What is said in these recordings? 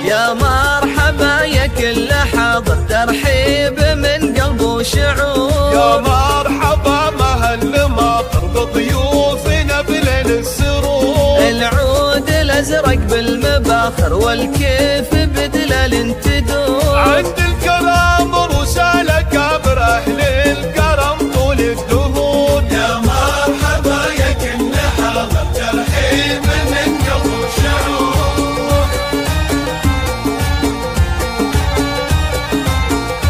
يا مرحبا يا كل حاضر، ترحيب من قلب وشعور. يا مرحبا مهل ماطر بضيوفنا بليل السرور. العود الازرق بالمباخر والكيف بدلال تدور. عند الكرم رسالة كابر اهل الكرم طول الدهور. يا مرحبا يا كل حاضر، ترحيب من قلب وشعور.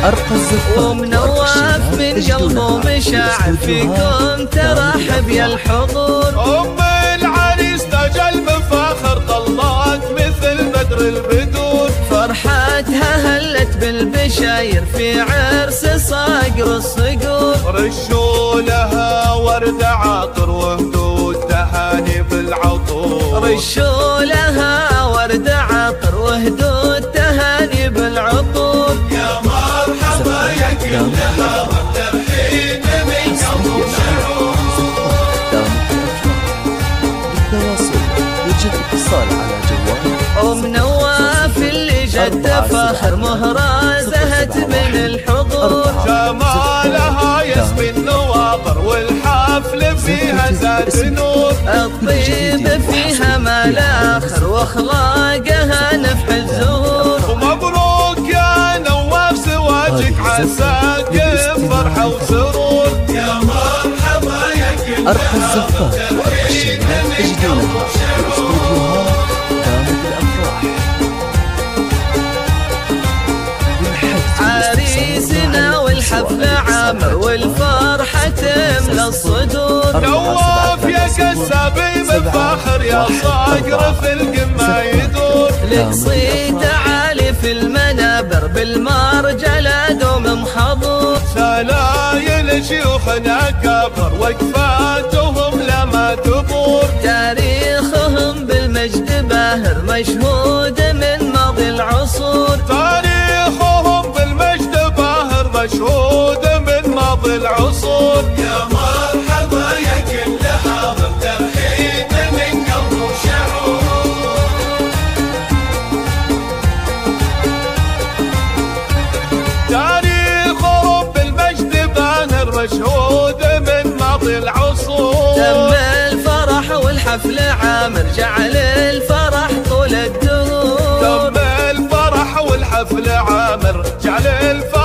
أرقى الزفاف ومنواف من قلبه مشاعر فيكم ترحب يا الحضور. ام العريس تاج المفاخر طلعت مثل بدر البدور. فرحتها هلت بالبشاير في عرس صقر الصقور. رشوا لها ورد عطر وهدود تهاني بالعطور. رشوا لها ورد عطر وهدود تهاني بالعطور. يا مرحبا يا كل حاضر، ترحيب من قلب وشعور. للتواصل يوجد اتصال على جوال ام نواف اللي جد فخر مهرة زهت من الحضور. جمالها يسبي النواظر والحفل فيها زاد نور. الطيب فيها ما لا اخر واخلاقها نفح الزهور. ومبروك يا نواف زواجك عساك فرحة وسرور. يا مرحبا يا كل أرقى الزفاف وأرقى الشيلات تجدونها في استوديوهات دامت الأفراح. عريسنا والحفل عامر والفرحة تملى الصدور. نواف يا كسابي مفاخر يا صقر في القمة يدور. لك صيت عالي في المنابر بالمرجلة دوم محضور. سلايل شيوخنا كبر وقفاتهم لما تبور. تاريخهم بالمجد باهر مشهود من ماضي العصور. تاريخهم بالمجد باهر مشهود من ماضي العصور. يا مرحبا يا كل حاضر، ترحيب من قلب وشعور. تاريخهم بالمجد باهر مشهود من ماضي العصور. تم الفرح والحفل عامر جعل الفرح طول الدهور. تم الفرح والحفل عامر جعل الفرح